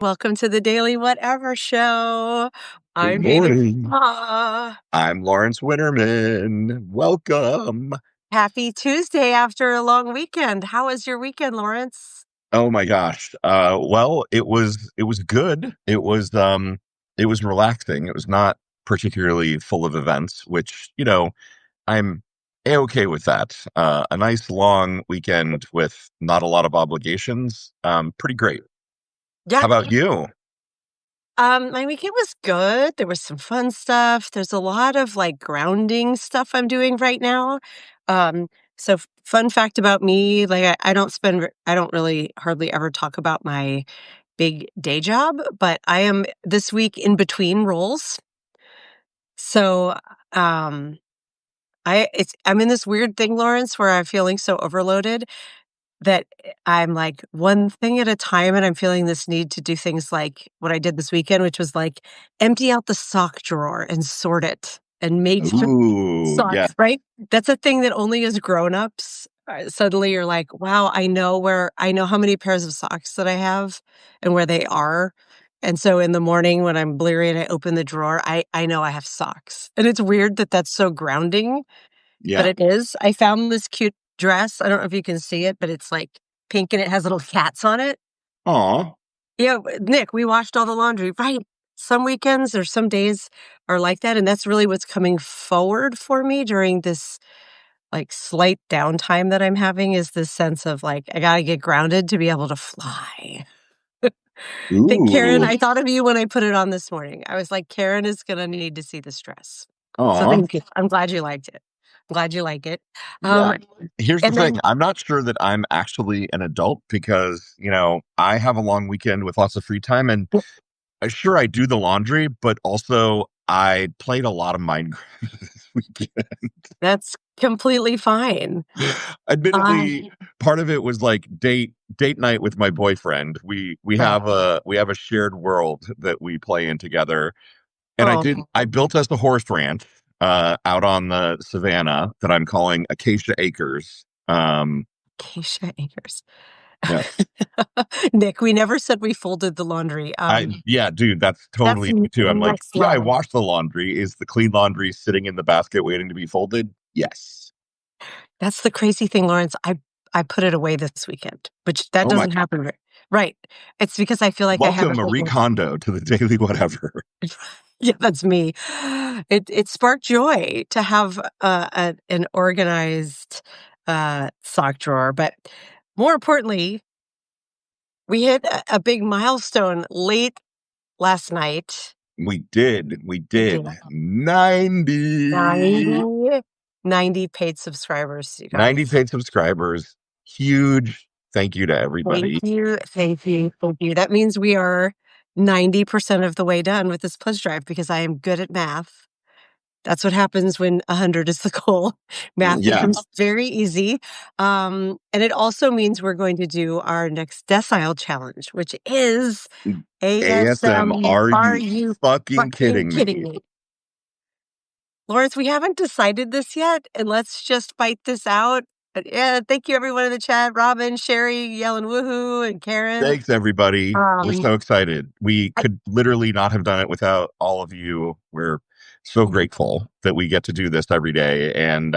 Welcome to the Daily Whatever Show. Good I'm Ada. morning. I'm Lawrence Winterman. Welcome. Happy Tuesday after a long weekend. How was your weekend, Lawrence? Oh my gosh. Well, it was good. It was relaxing. It was not particularly full of events, which, I'm a-okay with that. A nice long weekend with not a lot of obligations. Pretty great. Yeah. How about you? My weekend was good. There was some fun stuff. There's a lot of grounding stuff I'm doing right now. Um, fun fact about me, I don't really hardly ever talk about my big day job, but I am this week in between roles. So, um, I'm in this weird thing, Lawrence, where I'm feeling so overloaded that I'm one thing at a time, and I'm feeling this need to do things like what I did this weekend, which was empty out the sock drawer and sort it and make Ooh, yeah, socks, right? That's a thing that only as grown-ups, suddenly you're like, wow, I know how many pairs of socks that I have and where they are. And so in the morning when I'm bleary and I open the drawer, I know I have socks. And it's weird that that's so grounding, but yeah. it is. I found this cute dress. I don't know if you can see it, but it's pink and it has little cats on it. Aw. Yeah, Nick, we washed all the laundry. Right. Some weekends or some days are like that. And that's really what's coming forward for me during this slight downtime that I'm having is this sense of I gotta get grounded to be able to fly. Think Karen, Ooh. I thought of you when I put it on this morning. I was like, Karen is gonna need to see this dress. So Aw. thank you. I'm glad you liked it. I'm glad you like it. Yeah. Here's the And thing. then I'm not sure that I'm actually an adult because, I have a long weekend with lots of free time and sure I do the laundry, but also I played a lot of Minecraft this weekend. that's completely fine. Admittedly, part of it was like date night with my boyfriend. We Right. have a shared world that we play in together. And Oh, I built us a horse ranch out on the savannah that I'm calling Acacia Acres. Keisha Akers. Yeah. Nick, we never said we folded the laundry. Yeah, dude, that's That's totally me too. I'm like, next yeah, I level. washed the laundry. Is the clean laundry sitting in the basket waiting to be folded? Yes. That's the crazy thing, Lawrence. I put it away this weekend, which that Oh my doesn't God. happen. Right. It's because I feel like I Welcome, haven't Marie been. Kondo, to the Daily Whatever. Yeah, that's me. It sparked joy to have an organized sock drawer, but more importantly, we hit a big milestone late last night. We We did did. 90. 90, 90 paid subscribers, you 90 guys. paid subscribers. Huge thank you to Thank everybody. you, thank you, thank you. That means we are 90% of the way done with this pledge drive because I am good at math. That's what happens when 100 is the goal. Math Yeah. becomes very easy. And it also means we're going to do our next decile challenge, which is ASM, ASM. are Are you you fucking fucking kidding kidding me? me? Lawrence, we haven't decided this yet, and let's just fight this out. But yeah, thank you everyone in the chat. Robin, Sherry, yelling woohoo, and Karen. Thanks, everybody. We're Um, so excited. We I, could literally not have done it without all of you. We're so grateful that we get to do this every day and,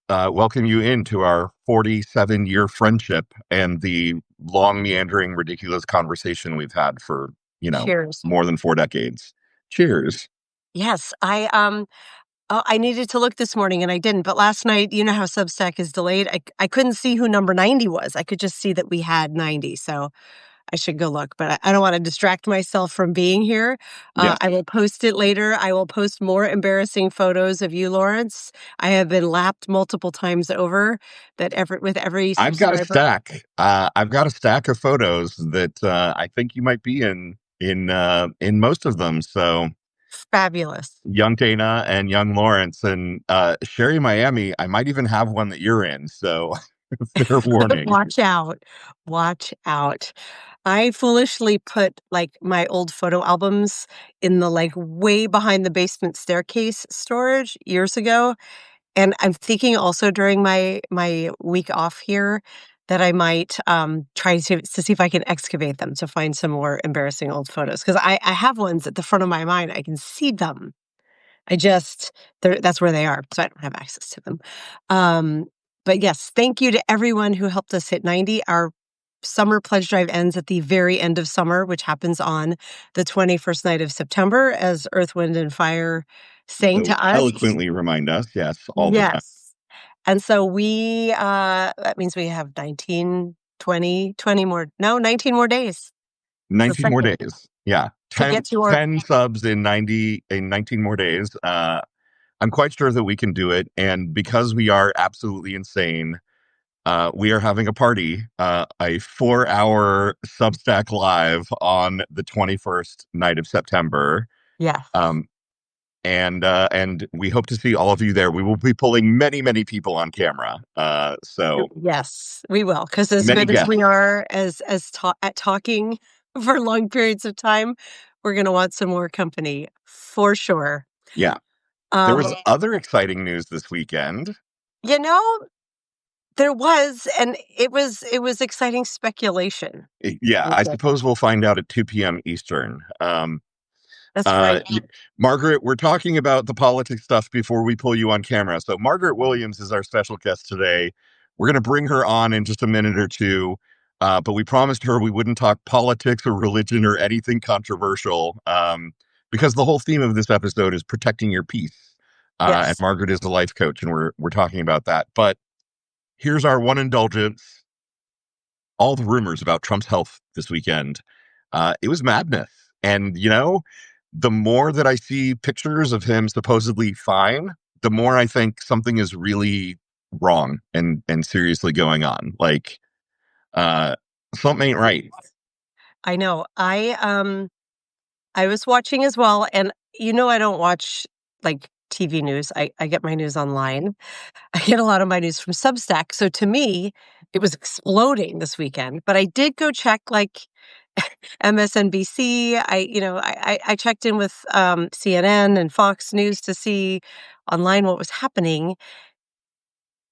welcome you into our 47-year friendship and the long, meandering, ridiculous conversation we've had for, cheers. more than 4 decades. Cheers. Yes, I needed to look this morning and I didn't. But last night, you know how Substack is delayed. I couldn't see who number 90 was. I could just see that we had 90. So I should go look, but I don't want to distract myself from being here. Yes. I will post it later. I will post more embarrassing photos of you, Lawrence. I have been lapped multiple times over with every I've got a subscriber. stack. I've got a stack of photos that I think you might be in most of them. So Fabulous. young Dana and young Lawrence and Sherry Miami. I might even have one that you're in. So fair warning. Watch out. Watch out. I foolishly put my old photo albums in the way behind the basement staircase storage years ago. And I'm thinking also during my week off here that I might try to see if I can excavate them to find some more embarrassing old photos. Because I have ones at the front of my mind. I can see them. I just that's where they are, so I don't have access to them. Um, but yes, thank you to everyone who helped us hit 90. Our summer pledge drive ends at the very end of summer, which happens on the 21st night of September, as Earth, Wind, and Fire sang So to us. eloquently remind us, yes, all the time. Yes. And so that means we have 19, 20, 20 more, no, 19 more days. The 19 more second days. Yeah. to 10, get to our, 10 subs in 19 more days. I'm quite sure that we can do it. And because we are absolutely insane, we are having a party, a 4-hour Substack live on the 21st night of September. yes. Um, and we hope to see all of you there. We will be pulling many, many people on camera. So Yes, we will. Because as many good as we guests. are at talking for long periods of time, we're gonna want some more company for sure. Yeah. There Um, was other exciting news this weekend. you know, there was, and it was exciting speculation. Yeah, I Okay. suppose we'll find out at 2 p.m. Eastern. That's Uh, right. y- Margaret, we're talking about the politics stuff before we pull you on camera. So, Margaret Williams is our special guest today. We're going to bring her on in just a minute or two, but we promised her we wouldn't talk politics or religion or anything controversial because the whole theme of this episode is protecting your peace. And Yes. Margaret is a life coach, and we're talking about that. But here's our one indulgence: all the rumors about Trump's health this weekend. It was madness. And, the more that I see pictures of him supposedly fine, the more I think something is really wrong and seriously going on. Like, uh, something ain't right. I know. I was watching as well, and I don't watch like TV news. I get my news online. I get a lot of my news from Substack. So to me, it was exploding this weekend. But I did go check like MSNBC. I checked in with CNN and Fox News to see online what was happening.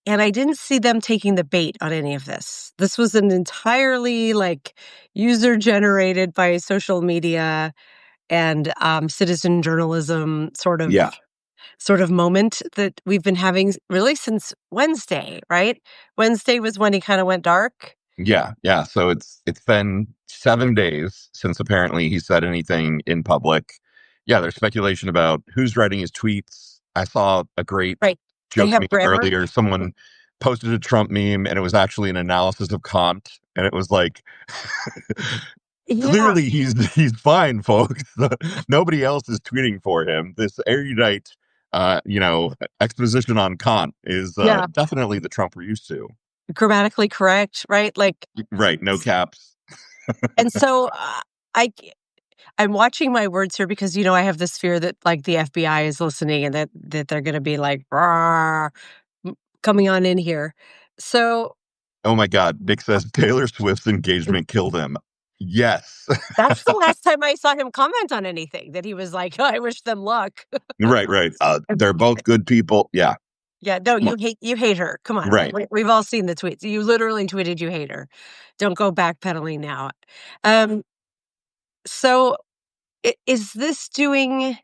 And I didn't see them taking the bait on any of this. This was an entirely like user generated by social media and citizen journalism Yeah. sort of moment that we've been having really since Wednesday, right? Wednesday was when he kind of went dark. Yeah, yeah. So it's been 7 days since apparently he said anything in public. Yeah, there's speculation about who's writing his tweets. I saw a great Right. They joke have meme grammar. earlier. Someone posted a Trump meme and it was actually an analysis of Kant. And it was like Yeah. clearly he's fine, folks. Nobody else is tweeting for him. This erudite exposition on Kant is Yeah. definitely the Trump we're used to. Grammatically correct, right? Like, Right, no caps. and so I I'm watching my words here because I have this fear that like the FBI is listening and that they're going to be like "Rah," coming on in here. So Oh my God. Nick says Taylor Swift's engagement killed him. Yes. that's the last time I saw him comment on anything that he was like, "Oh, I wish them luck." Right, right. They're both good people. Yeah. Yeah, no, Come on. you hate her. Come on. Right. We've all seen the tweets. You literally tweeted you hate her. Don't go backpedaling now. Um, so is this doing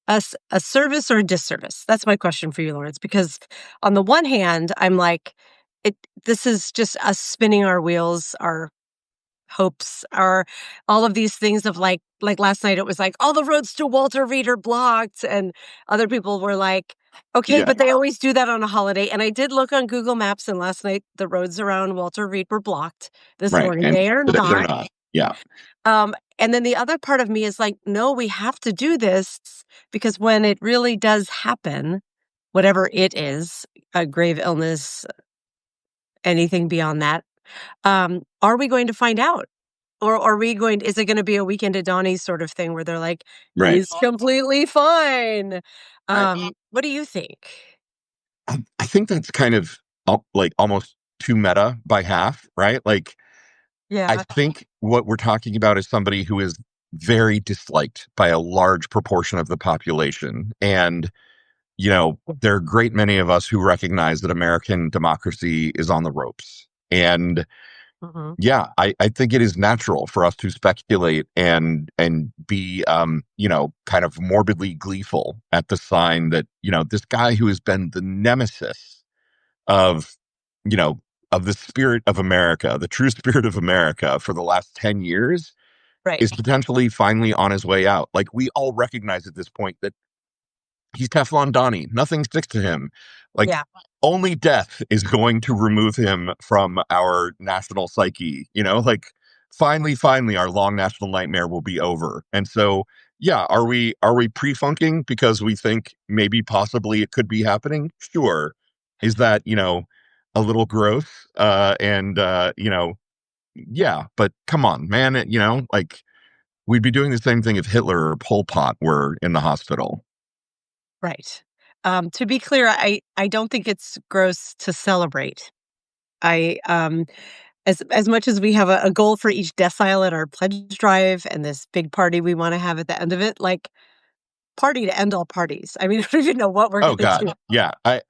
us a service or a disservice? That's my question for you, Lawrence, because on the one hand, I'm like, this is just us spinning our wheels, our hopes, our all of these things of like last night it was like all the roads to Walter Reed are blocked, and other people were like, okay, Yeah. but they always do that on a holiday. And I did look on Google Maps, and last night the roads around Walter Reed were blocked. This Right. morning And they are they're not. not. Yeah. And then the other part of me is like, no, we have to do this because when it really does happen, whatever it is, a grave illness, anything beyond that, are we going to find out? Or are we going, is it going to be a weekend at Donnie's sort of thing where they're like, Right. he's completely fine? I, What do you think? I think that's kind of like almost too meta by half, right? Like, I Yeah. think what we're talking about is somebody who is very disliked by a large proportion of the population. And, there are a great many of us who recognize that American democracy is on the ropes. And Mhm. yeah, I think it is natural for us to speculate and be kind of morbidly gleeful at the sign that, this guy who has been the nemesis of, you know, of the spirit of America, the true spirit of America for the last 10 years Right. is potentially finally on his way out. Like we all recognize at this point that he's Teflon Donnie. Nothing sticks to him. Like Yeah. only death is going to remove him from our national psyche. Like finally, our long national nightmare will be over. And so, yeah, are we pre-funking because we think maybe possibly it could be happening? Sure. Is that a little gross? And yeah, but come on, man. Like we'd be doing the same thing if Hitler or Pol Pot were in the hospital. Right. To be clear, I don't think it's gross to celebrate. I as much as we have a goal for each decile at our pledge drive and this big party we want to have at the end of it, like party to end all parties. I mean, I don't even know what we're Oh gonna God, do. yeah. I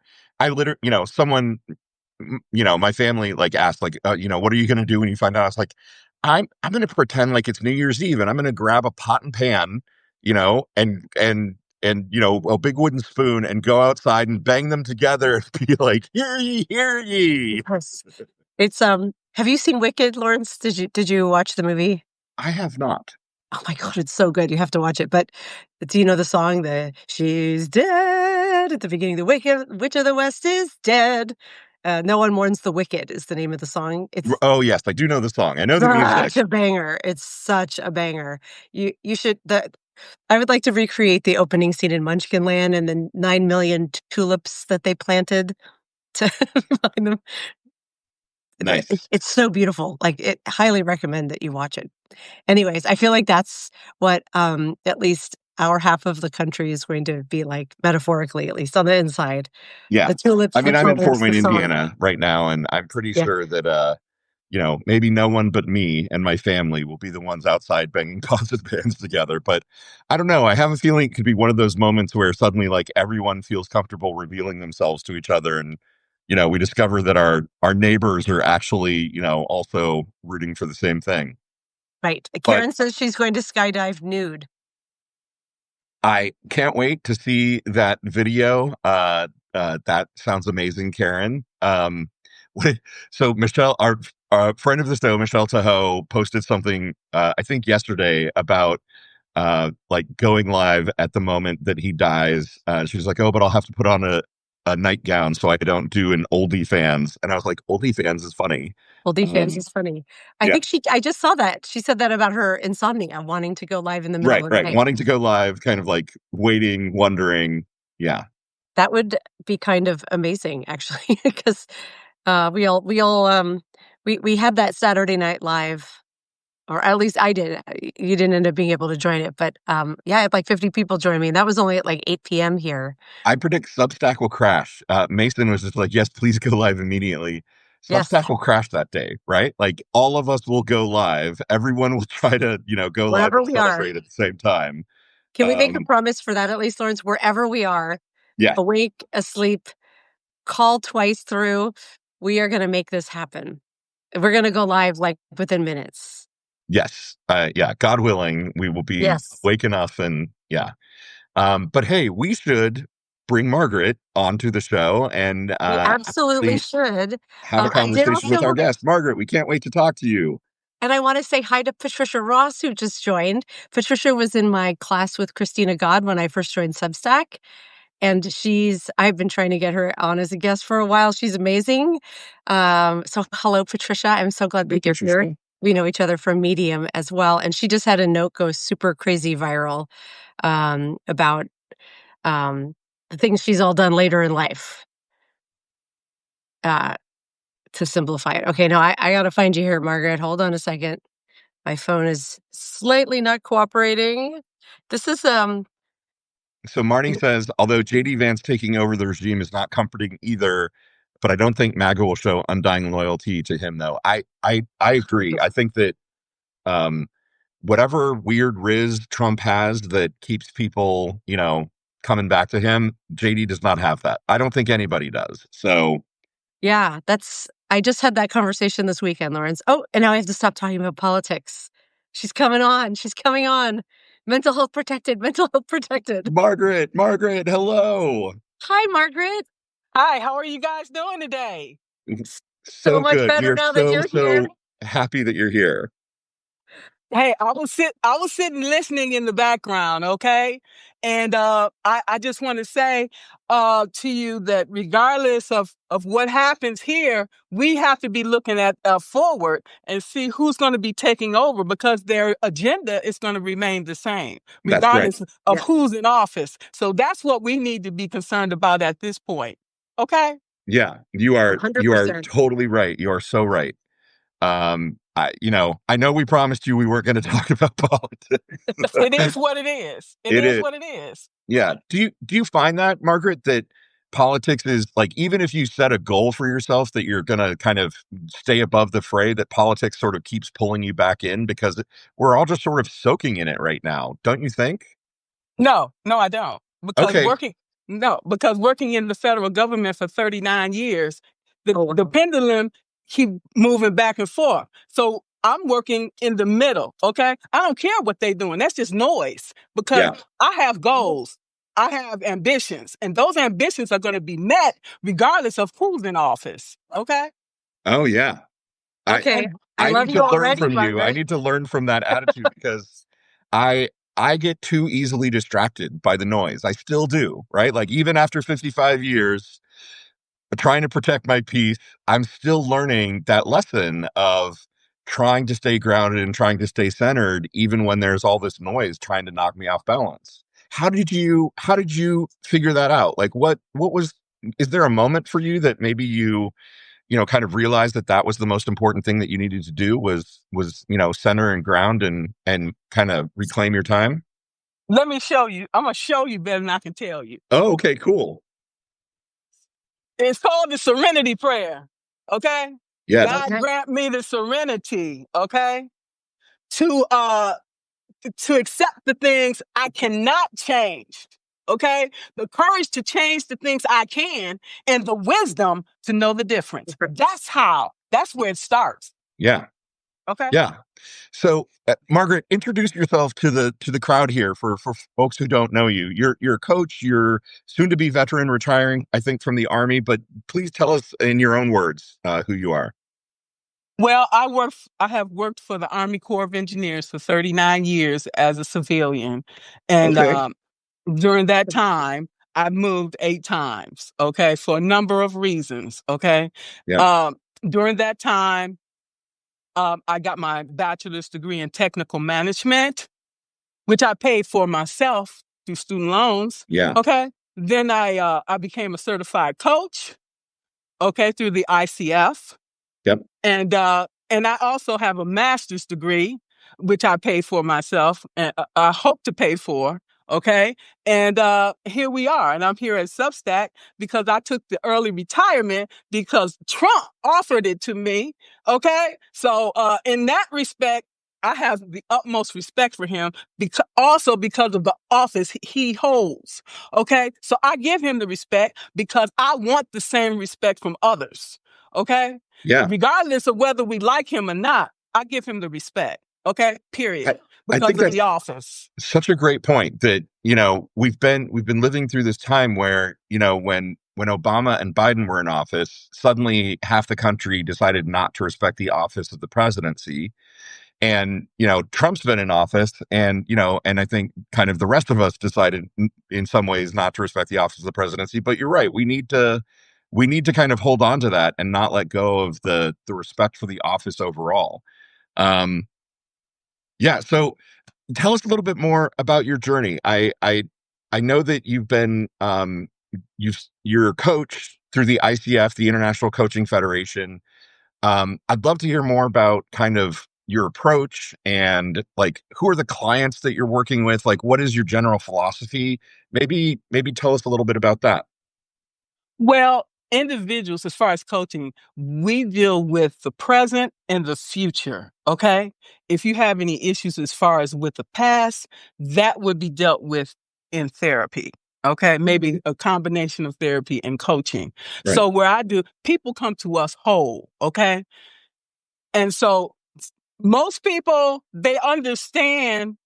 literally, someone, my family like asked, like, what are you gonna do when you find out? I was like, I'm gonna pretend like it's New Year's Eve, and I'm gonna grab a pot and pan, and a big wooden spoon, and go outside and bang them together and be like, hear ye. Yes. It's have you seen Wicked, Lawrence? Did you watch the movie? I have not. Oh my god, it's so good. You have to watch it. But do you know the song, the "She's dead" at the beginning? The wicked witch of the West is dead. No one mourns the wicked is the name of the song. It's Oh yes, I do know the song. I know the such music. a banger. It's such a banger. You should. I would like to recreate the opening scene in Munchkinland and the 9 million tulips that they planted to find them. Nice. It's so beautiful. Like it. Highly recommend that you watch it. Anyways, I feel like that's what, at least our half of the country is going to be like, metaphorically, at least on the inside. Yeah. The tulips, I the mean, I'm in Fort colors, the Wayne, song. Indiana right now, and I'm pretty Yeah, sure that maybe no one but me and my family will be the ones outside banging pots and pans together. But I don't know. I have a feeling it could be one of those moments where suddenly, like, everyone feels comfortable revealing themselves to each other, and we discover that our neighbors are actually, also rooting for the same thing. right. But Karen says she's going to skydive nude. I can't wait to see that video. That sounds amazing, Karen. what- so Michelle, our friend of the show, Michelle Tahoe, posted something I think yesterday about like going live at the moment that he dies. She's like, "Oh, but I'll have to put on a nightgown so I don't do an oldie fans." And I was like, "Oldie fans is funny." Well, defense Um, is funny. yeah, I just saw that. She said that about her insomnia, wanting to go live in the middle right, of the right. night. Wanting to go live, kind of like waiting, wondering. Yeah, That would be kind of amazing, actually, because we had that Saturday Night Live. Or at least I did. You didn't end up being able to join it, but, yeah, I had, like, 50 people join me, and that was only at, like, 8 p.m. here. I predict Substack will crash. Mason was just like, "Yes, please go live immediately." Yes, Substack will crash that day, right? Like all of us will go live. Everyone will try to, go live wherever and we are. celebrate at the same time. Can we make a Um, promise for that at least, Lawrence? Wherever we are, yeah, awake, asleep, call twice through, we are gonna make this happen. We're gonna go live, like, within minutes. yes, yeah. God willing, we will be Yes. awake enough, and yeah. But hey, we should bring Margaret onto the show and We absolutely actually should. have a I did conversation with our also guest, Margaret. We can't wait to talk to you. and I wanna say hi to Patricia Ross, who just joined. Patricia was in my class with Christina God when I first joined Substack. And I've been trying to get her on as a guest for a while. She's amazing. So hello, Patricia. I'm so glad Hey, that you're here. Patricia. We know each other from Medium as well. And she just had a note go super crazy viral, about, um, the things she's all done later in life, uh, to simplify it. Okay, no, I gotta find you here, Margaret. Hold on a second. My phone is slightly not cooperating. This is, So Marnie says, although JD Vance taking over the regime is not comforting either, but I don't think MAGA will show undying loyalty to him, though. I agree. I think that um, whatever weird riz Trump has that keeps people, coming back to him, JD does not have that. I don't think anybody does. So yeah, I just had that conversation this weekend, Lawrence. Oh, and now I have to stop talking about politics. She's coming on. She's coming on. Mental health protected. Mental health protected. Margaret, hello. Hi, Margaret. Hi, how are you guys doing today? So So much good. We better are now that you're here. so happy that you're here. Hey, I was sitting listening in the background, okay? And I just want to say to you that regardless of what happens here, we have to be looking at forward and see who's going to be taking over because their agenda is going to remain the same, That's right. regardless of Yeah, who's in office. So that's what we need to be concerned about at this point. Okay? Yeah, you are 100%. totally right. You are so right. I know we promised you we weren't going to talk about It politics. is what it is. It It is is. what it is. Yeah. Do you find that, Margaret, that politics is like, even if you set a goal for yourself that you're going to kind of stay above the fray, that politics sort of keeps pulling you back in because we're all just sort of soaking in it right now, don't you think? No, no, I don't. Okay. Because working in the federal government for 39 years, Oh, the wow. pendulum keep moving back and forth. So I'm working in the middle, okay? I don't care what they're doing. That's just noise because Yeah. I have goals. I have ambitions, and those ambitions are going to be met regardless of who's in office, okay? Oh yeah. I Okay. And I I love need you to learn already, from you. I Margaret. need to learn from that attitude because I I get too easily distracted by the noise. I still do, right? Like even after 55 years trying to protect my peace, I'm still learning that lesson of trying to stay grounded and trying to stay centered even when there's all this noise trying to knock me off balance. How did you figure that out? Like what was is there a moment for you that maybe you kind of realized that that was the most important thing that you needed to do was center and ground and kind of reclaim your time? let me show you. I'm going to show you better than I can tell you. Oh, okay, cool. It's called the serenity prayer, okay? Yes. God Okay. grant me the serenity, okay, to uh to accept the things I cannot change. Okay? The courage to change the things I can and the wisdom to know the difference. That's how. That's where it starts. Yeah. Okay? Yeah. So, Margaret, introduce yourself to the crowd here for folks who don't know you. You're a coach. You're soon to be veteran, retiring, I think, from the Army. But please tell us in your own words who you are. Well, I have worked for the Army Corps of Engineers for 39 years as a civilian. And Okay. during that time, I moved 8 times, okay, for a number of reasons, okay? Yeah. Um, during that time, I got my bachelor's degree in technical management, which I paid for myself through student loans. Yeah. Okay. Then I became a certified coach. Okay, through the ICF, Yep. and I also have a master's degree, which I pay for myself, and I hope to pay for. Okay, and here we are, and I'm here at Substack because I took the early retirement because Trump offered it to me. Okay, so in that respect, I have the utmost respect for him because of the office he holds. Okay, so I give him the respect because I want the same respect from others. Okay, Yeah. regardless of whether we like him or not, I give him the respect. Okay, I, period. I Because think of that's the office. such a great point that we've been living through this time where when Obama and Biden were in office, suddenly half the country decided not to respect the office of the presidency. And Trump's been in office, and I think kind of the rest of us decided in some ways not to respect the office of the presidency. But you're right, we need to kind of hold on to that and not let go of the respect for the office overall. um yeah, so tell us a little bit more about your journey. I know that you're a coach through the ICF, the International Coaching Federation. I'd love to hear more about kind of your approach and like who are the clients that you're working with? Like, what is your general philosophy? Maybe tell us a little bit about that. Well, individuals, as far as coaching, we deal with the present and the future. Okay. If you have any issues as far as with the past, that would be dealt with in therapy. Okay, maybe a combination of therapy and coaching. Right. So where I do, people come to us whole, okay? And so most people, they understand.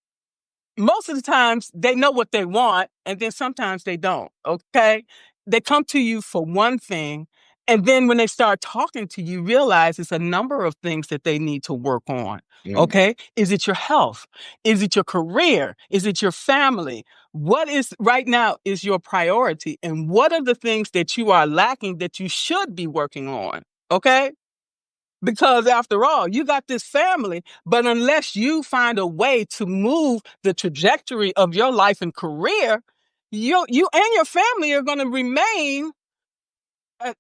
Most of the times they know what they want, and then sometimes they don't. Okay. They come to you for one thing. And then when they start talking to you, realize it's a number of things that they need to work on. Mm. Okay. Is it your health? Is it your career? Is it your family? What is right now is your priority? And what are the things that you are lacking that you should be working on? Okay. Because after all, you got this family, but unless you find a way to move the trajectory of your life and career, you and your family are going to remain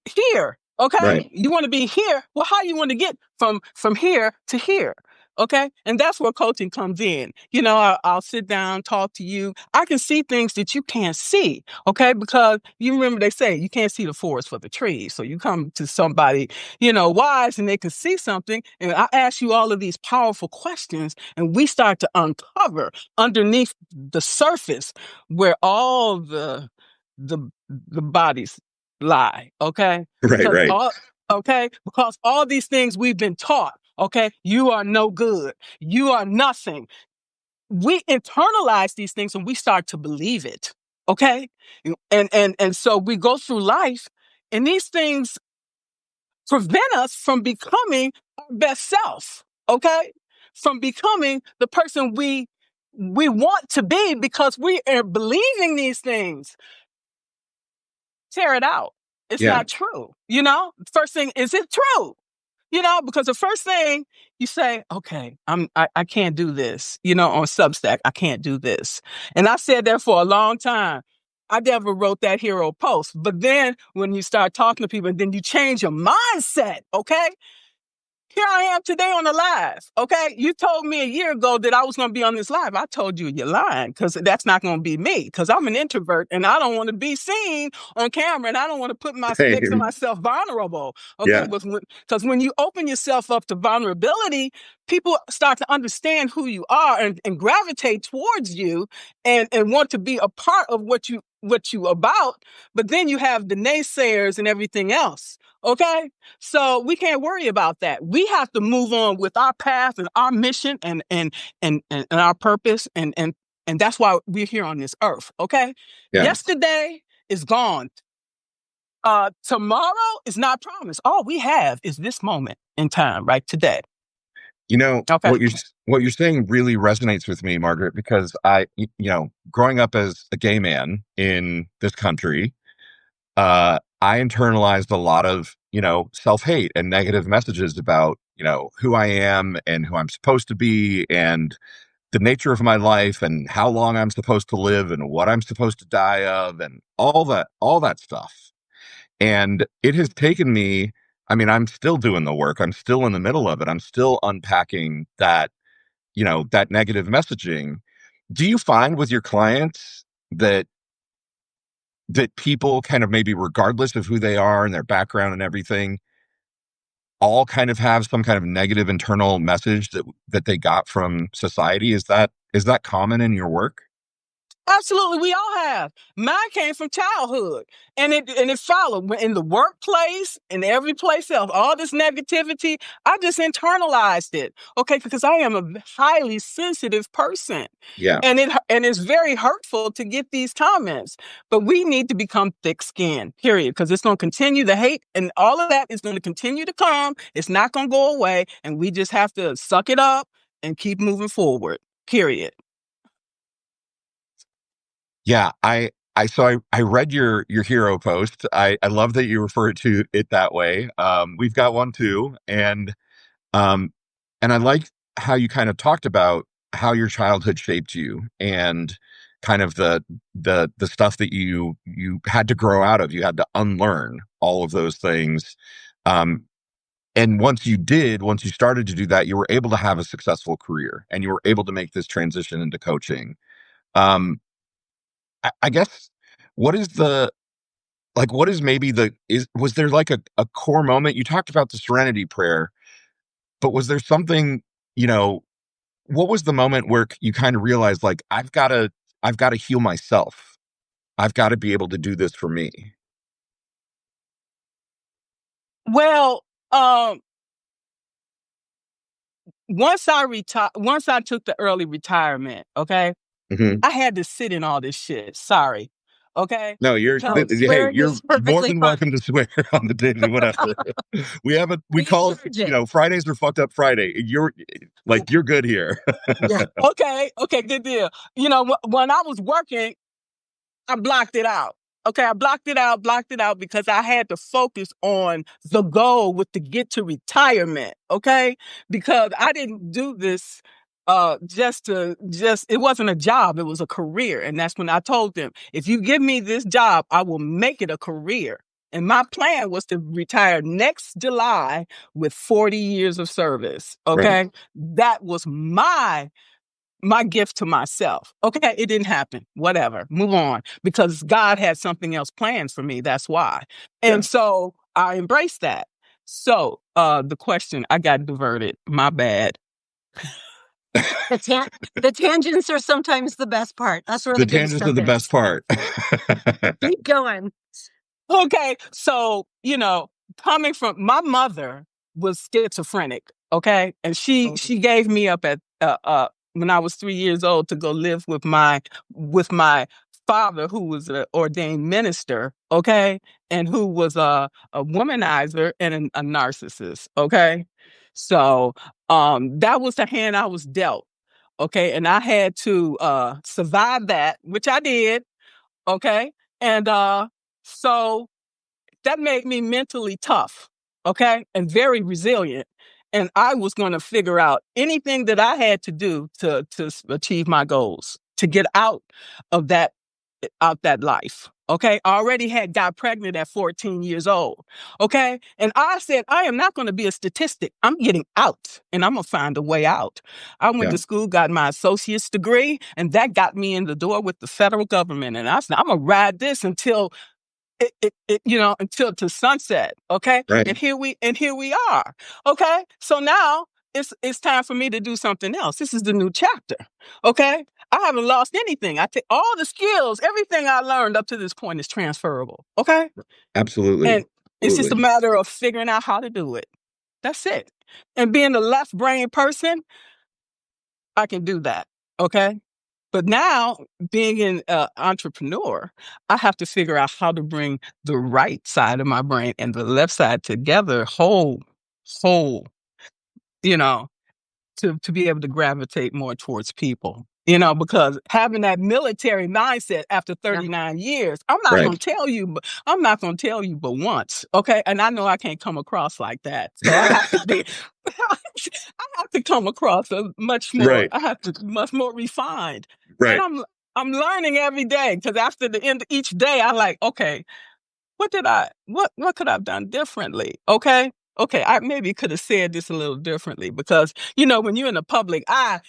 here. Right. Okay, you want to be here. Well, how you want to get from here to here? Okay, and that's where coaching comes in. I'll sit down, talk to you. I can see things that you can't see. Okay, because you remember they say you can't see the forest for the trees. So you come to somebody, wise, and they can see something. And I ask you all of these powerful questions, and we start to uncover underneath the surface where all the the bodies lie, okay? Right. Because Right. all these things we've been taught, okay? You are no good. You are nothing. We internalize these things and we start to believe it, okay? And so we go through life and these things prevent us from becoming our best self, okay? From becoming the person we want to be because we are believing these things. Tear it out. It's Yeah. not true. First thing, is it true? Because the first thing you say, okay, I can't do this, on Substack, I can't do this. And I said that for a long time. I never wrote that hero post. But then when you start talking to people and then you change your mindset, okay? Here I am today on the live. Okay. You told me a year ago that I was going to be on this live. I told you you're lying because that's not going to be me because I'm an introvert and I don't want to be seen on camera and I don't want to make Same. myself vulnerable. Okay. Yeah. Because when you open yourself up to vulnerability, people start to understand who you are and gravitate towards you and want to be a part of what you about. But then you have the naysayers and everything else. Okay. So we can't worry about that. We have to move on with our path and our mission and our purpose and that's why we're here on this earth. Okay. Yeah. Yesterday is gone. Tomorrow is not promised. All we have is this moment in time, right today. Okay. What you're saying really resonates with me, Margaret, because growing up as a gay man in this country, I internalized a lot of, self-hate and negative messages about, who I am and who I'm supposed to be and the nature of my life and how long I'm supposed to live and what I'm supposed to die of and all that stuff. And it has taken me, I mean, I'm still doing the work. I'm still in the middle of it. I'm still unpacking that negative messaging. Do you find with your clients that people kind of maybe regardless of who they are and their background and everything, all kind of have some kind of negative internal message that they got from society? Is that common in your work? Absolutely, we all have. Mine came from childhood, and it followed in the workplace and every place else. All this negativity, I just internalized it. Okay, because I am a highly sensitive person, Yeah. and it's very hurtful to get these comments. But we need to become thick-skinned, period, because it's going to continue. The hate and all of that is going to continue to come. It's not going to go away, and we just have to suck it up and keep moving forward. Period. Yeah, I read your hero post. I love that you refer to it that way. We've got one too, um and I like how you kind of talked about how your childhood shaped you and kind of the stuff that you had to grow out of. You had to unlearn all of those things. Um, and once you started to do that, you were able to have a successful career and you were able to make this transition into coaching. Um, I guess what is the what is maybe was there like a core moment? You talked about the serenity prayer, but was there something, you know, what was the moment where you kind of realized like I've got to heal myself? I've got to be able to do this for me. Well, once I took the early retirement, okay, Hmm. I had to sit in all this shit. Sorry. Okay. No, No, hey, swearing you're is more perfectly than fine. welcome to swear on the daily, whatever. We We call it, encourage it. Fridays are fucked up Friday. You're good here. Yeah. Okay. Okay. Good deal. You know, when I was working, I blocked it out. Okay, I blocked it out because I had to focus on the goal with to get to retirement. Okay, because I didn't do this just it wasn't a job, it was a career. And that's when I told them, if you give me this job, I will make it a career. And my plan was to retire next July with 40 years of service. Right. Okay, that was my gift to myself. Okay, it didn't happen. Whatever. Move on. Because God had something else planned for me. That's why. Yeah. And so I embraced that. So the question, I got diverted. My bad. The tangents are sometimes the best part. That's where The the good tangents are stuff the best is. part. Keep going. Okay. So, coming from my mother was schizophrenic. Okay. And she gave me up at when I was 3 years old to go live with my father, who was an ordained minister, okay, and who was a womanizer and a narcissist, okay. So that was the hand I was dealt, okay, and I had to survive that, which I did, okay, and so that made me mentally tough, okay, and very resilient. And I was going to figure out anything that I had to do to achieve my goals, to get of that life. Okay, I already got pregnant at 14 years old. Okay, and I said I am not going to be a statistic. I'm getting out, and I'm gonna find a way out. I went Yeah. to school, got my associate's degree, and that got me in the door with the federal government. And I said I'm gonna ride this until until to sunset. Okay. Right. And here we are. Okay. So now it's time for me to do something else. This is the new chapter. Okay. I haven't lost anything. I take all the skills, everything I learned up to this point is transferable. Okay. Absolutely. And it's just a Absolutely. matter of figuring out how to do it. That's it. And being a left brain person, I can do that. Okay. But now, being an entrepreneur, I have to figure out how to bring the right side of my brain and the left side together, whole, you know, to be able to gravitate more towards people. Because having that military mindset after Yeah. 39 years, I'm not Right. going to tell you, but once, okay? And I know I can't come across like that. So I have to be, I have to come across Right. I have to much more refined. And Right. I'm learning every day, because after the end of each day, I like, okay, what could I have done differently? Okay. Okay. I maybe could have said this a little differently, because, when you're in the public eye,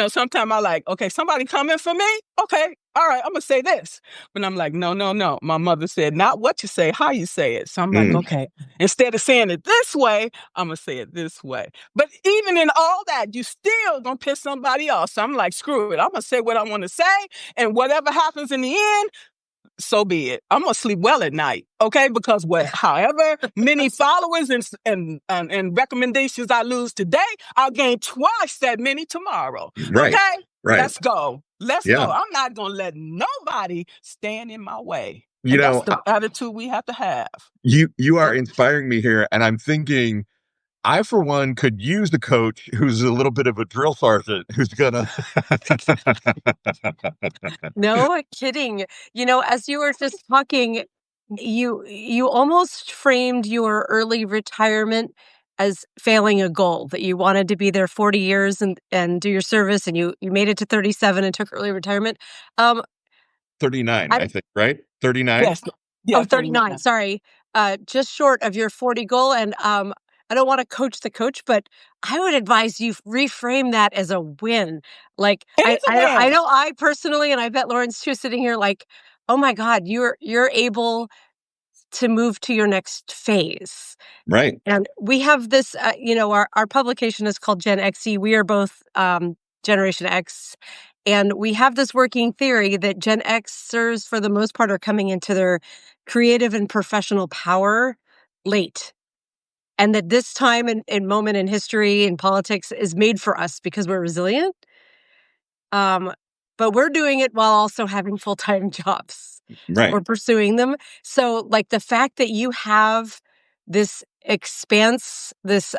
sometimes I like, okay, somebody coming for me. Okay. All right. I'm going to say this. But I'm like, no, no, no. My mother said, not what you say, how you say it. So I'm like, Mm. okay, instead of saying it this way, I'm going to say it this way. But even in all that, you still going to piss somebody off. So I'm like, screw it. I'm going to say what I want to say. And whatever happens in the end, so be it. I'm gonna sleep well at night, okay? Because however many followers and recommendations I lose today, I'll gain twice that many tomorrow. Right. Okay, Right. let's go. Let's Yeah. go. I'm not gonna let nobody stand in my way, You and that's know, the attitude we have to have. you are Yep. inspiring me here, and I'm thinking I, for one, could use a coach who's a little bit of a drill sergeant who's gonna. No kidding. As you were just talking, you almost framed your early retirement as failing a goal, that you wanted to be there 40 years and do your service, and you made it to 37 and took early retirement. Um 39, I I think, right? 39. Yes, yeah, Oh, 39, 39. sorry. Just short of your 40 goal, and I don't wanna coach the coach, but I would advise you reframe that as a win. Like, It I is a I win. know I personally, and I bet Lauren's too, sitting here like, "Oh my god, you're able to move to your next phase." Right. And we have this, our publication is called Gen XE. We are both, Generation X, And we have this working theory that Gen Xers, for the most part, are coming into their creative and professional power late. And that this time and moment in history and politics is made for us because we're resilient. But we're doing it while also having full-time jobs Right. or pursuing them. So, like, the fact that you have this expanse, this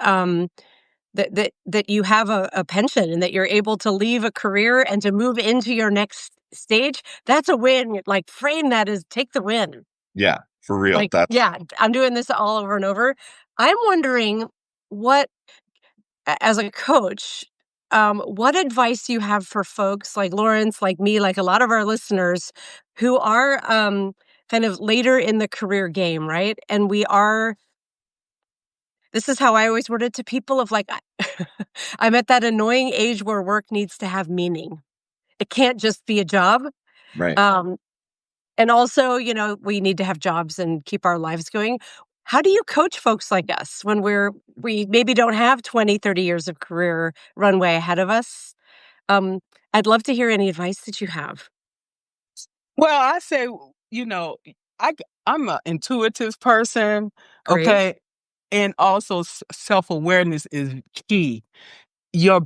that you have a pension and that you're able to leave a career and to move into your next stage, that's a win. Like, frame that as take the win. Yeah, for real. Like, yeah, I'm doing this all over and over. I'm wondering what, as a coach, what advice you have for folks like Lawrence, like me, like a lot of our listeners who are kind of later in the career game, right? And this is how I always word it to people of like, I'm at that annoying age where work needs to have meaning. It can't just be a job. Right. Um, and also, we need to have jobs and keep our lives going. How do you coach folks like us when we maybe don't have 20, 30 years of career runway ahead of us? I'd love to hear any advice that you have. Well, I say, you know, I, I'm an intuitive person, Great. okay? And also self-awareness is key. Your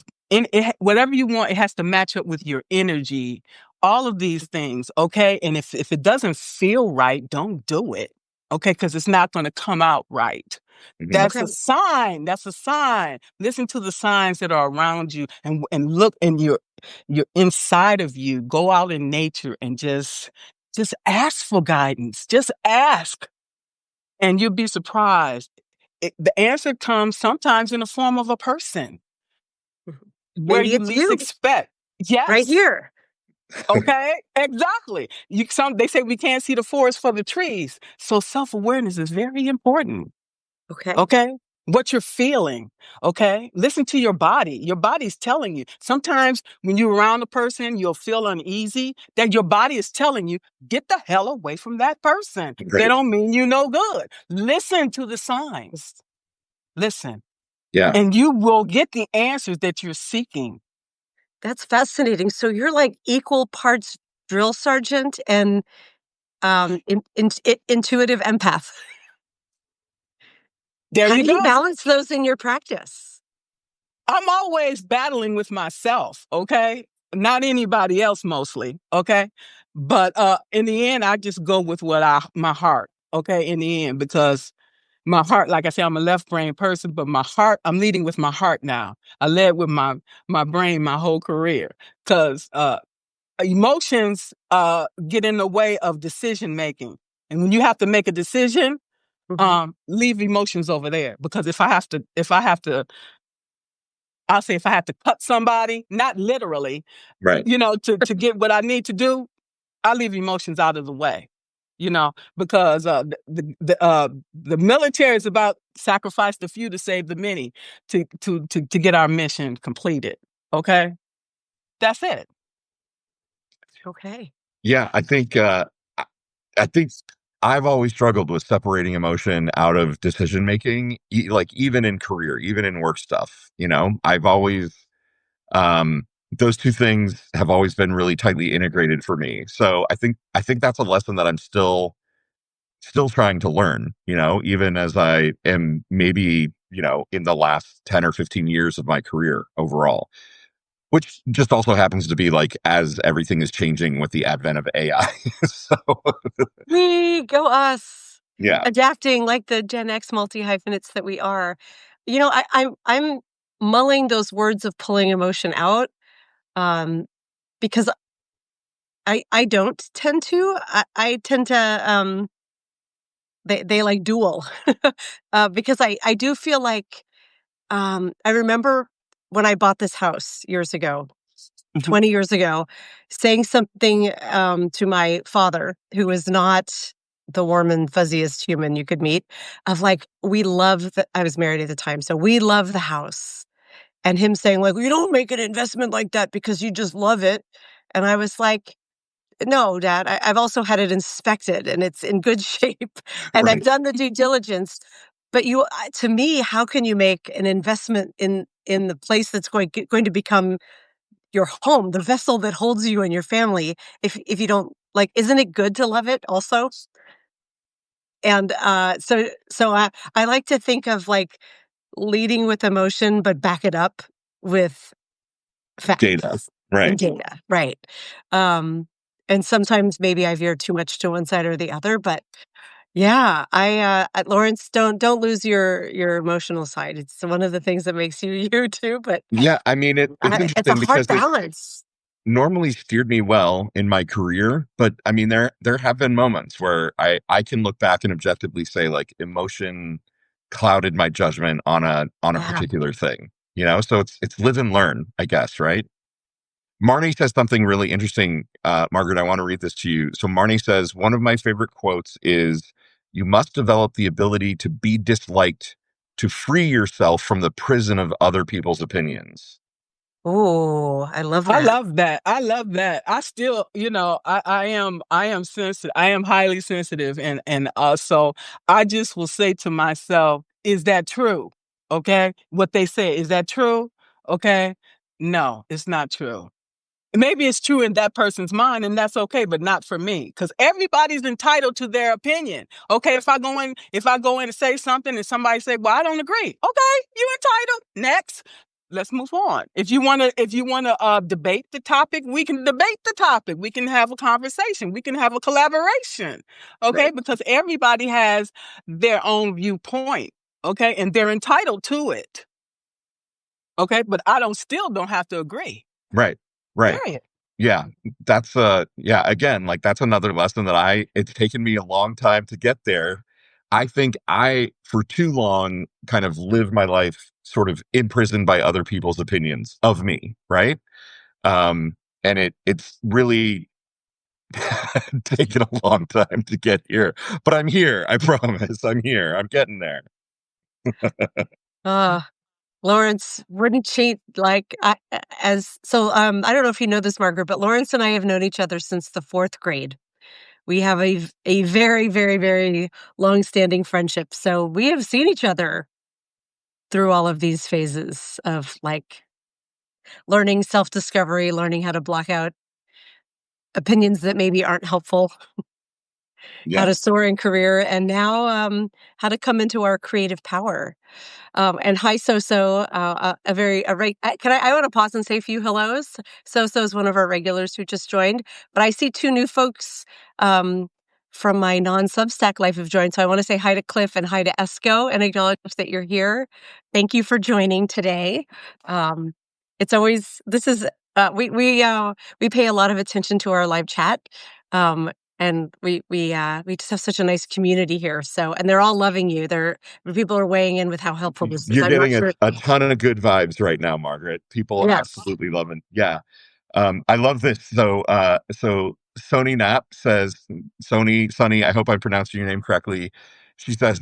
whatever you want, it has to match up with your energy. All of these things, okay? And if it doesn't feel right, don't do it, okay? Because it's not going to come out right. Mhm. That's Okay. a sign. That's a sign. Listen to the signs that are around you, and look in your inside of you. Go out in nature and just ask for guidance. Just ask, and you'll be surprised. The answer comes sometimes in the form of a person Mhm. where Maybe you it's least you expect. right Yes. here. Okay. Exactly. They say we can't see the forest for the trees. So self-awareness is very important. Okay. Okay. What you're feeling. Okay. Listen to your body. Your body's telling you. Sometimes when you're around a person, you'll feel uneasy. That your body is telling you, get the hell away from that person. They Right. don't mean you no good. Listen to the signs. Listen. Yeah. And you will get the answers that you're seeking. That's fascinating. So you're like equal parts drill sergeant and intuitive empath. There How you do you go. balance those in your practice? I'm always battling with myself, okay? Not anybody else mostly, okay? But in the end, I just go with my heart, okay? In the end, because my heart, like I said, I'm a left brain person, but my heart, I'm leading with my heart now. I led with my brain my whole career because emotions get in the way of decision making. And when you have to make a decision, Mhm. leave emotions over there because I'll say if I have to cut somebody, not literally, Right. to get what I need to do, I leave emotions out of the way, because the military is about sacrifice the few to save the many to get our mission completed. Okay, that's it. Okay. Yeah, I I think I've always struggled with separating emotion out of decision making, like even in career, even in work stuff. I've always those two things have always been really tightly integrated for me. So I think that's a lesson that I'm still trying to learn. Even as I am maybe in the last 10 or 15 years of my career overall. Which just also happens to be like as everything is changing with the advent of AI. So We go us yeah. adapting like the Gen X multi hyphenates that we are. I'm mulling those words of pulling emotion out because I don't tend to. I tend to they like dual because I do feel like I remember when I bought this house years ago, Mhm. 20 years ago, saying something to my father, who was not the warm and fuzziest human you could meet, of like, we love I was married at the time, so we love the house. And him saying, like, you don't make an investment like that because you just love it. And I was like, no, Dad, I've also had it inspected and it's in good shape and I've Right. done the due diligence. But to me, how can you make an investment in the place that's going to become your home, the vessel that holds you and your family. If you don't like, isn't it good to love it also? And I like to think of like leading with emotion, but back it up with Data. facts and Right. data, right? Um, and sometimes maybe I veer too much to one side or the other, but yeah, Lawrence, don't lose your emotional side. It's one of the things that makes you you too. But Yeah. I mean, it's it's a interesting hard because it balance. normally steered me well in my career, but I mean, there have been moments where I can look back and objectively say like emotion clouded my judgment on a Yeah. particular thing. So it's live and learn, I guess, right? Marnie says something really interesting. Margaret, I want to read this to you. So Marnie says, one of my favorite quotes is, you must develop the ability to be disliked to free yourself from the prison of other people's opinions. Oh, I love I that. love that. I love that. I still, I am sensitive. I am highly sensitive, and so I just will say to myself, is that true? Okay? What they say, is that true? Okay? No, it's not true. Maybe it's true in that person's mind, and that's okay, but not for me, because everybody's entitled to their opinion. Okay, if I go in and say something and somebody say, well, I don't agree. Okay, you entitled. Next. Let's move on. If you wanna debate the topic, we can debate the topic. We can have a conversation. We can have a collaboration. Okay, Right. because everybody has their own viewpoint. Okay, and they're entitled to it. Okay, but I still don't have to agree. Right. Right. Period. Yeah, that's yeah, again, like that's another lesson that it's taken me a long time to get there. I think I for too long kind of lived my life sort of imprisoned by other people's opinions of me, right? And it's really taken a long time to get here. But I'm here, I promise. I'm here. I'm getting there. Uh, Lawrence wouldn't cheat like as so. I don't know if you know this, Margaret, but Lawrence and I have known each other since the fourth grade. We have a very, very, very long-standing friendship. So we have seen each other through all of these phases of like learning self-discovery, learning how to block out opinions that maybe aren't helpful, how Yeah. to soar in career, and now how to come into our creative power. And hi, Soso. Can I want to pause and say a few hellos. Soso is one of our regulars who just joined, but I see two new folks um, from my non-Substack life have joined. So I want to say hi to Cliff and hi to Esco and acknowledge that you're here. Thank you for joining today. Um, it's always this is we pay a lot of attention to our live chat. Um, and we just have such a nice community here. So, and they're all loving you. People are weighing in with how helpful this is. You're I'm not getting sure. a ton of good vibes right now, Margaret. People Yes. absolutely loving. Yeah. I love this. So Sony Knapp says, Sonny, I hope I'm pronouncing your name correctly. She says,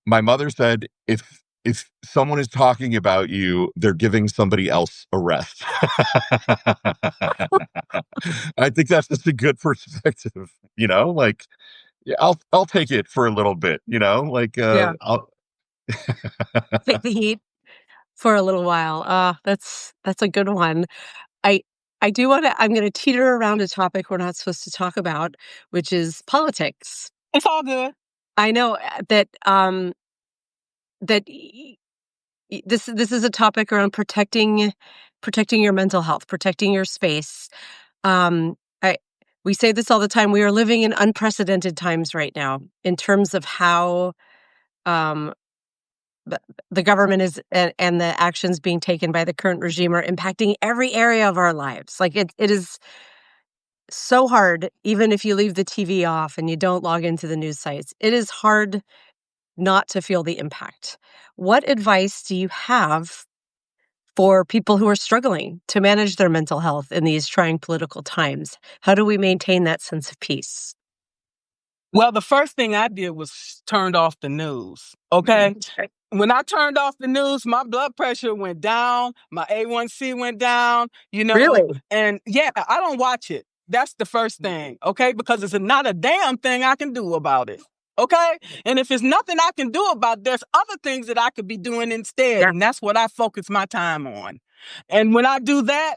my mother said, if someone is talking about you, they're giving somebody else a rest. I think that's just a good perspective, like, yeah, I'll take it for a little bit, like, Yeah. I'll, Take the heat for a little while. That's a good one. I I do want to. I'm going to teeter around a topic we're not supposed to talk about, which is politics. It's all good. I know that this is a topic around protecting your mental health, protecting your space. Um, I we say this all the time. We are living in unprecedented times right now in terms of how um, the, the government is and the actions being taken by the current regime are impacting every area of our lives. Like it is so hard, even if you leave the TV off and you don't log into the news sites. It is hard not to feel the impact. What advice do you have for people who are struggling to manage their mental health in these trying political times? How do we maintain that sense of peace? Well, the first thing I did was turned off the news. Okay. When I turned off the news, my blood pressure went down, my A1C went down, Really? and yeah, I don't watch it. That's the first thing, okay? Because it's not a damn thing I can do about it. Okay? And if there's nothing I can do about it, there's other things that I could be doing instead. Yeah. And that's what I focus my time on. And when I do that,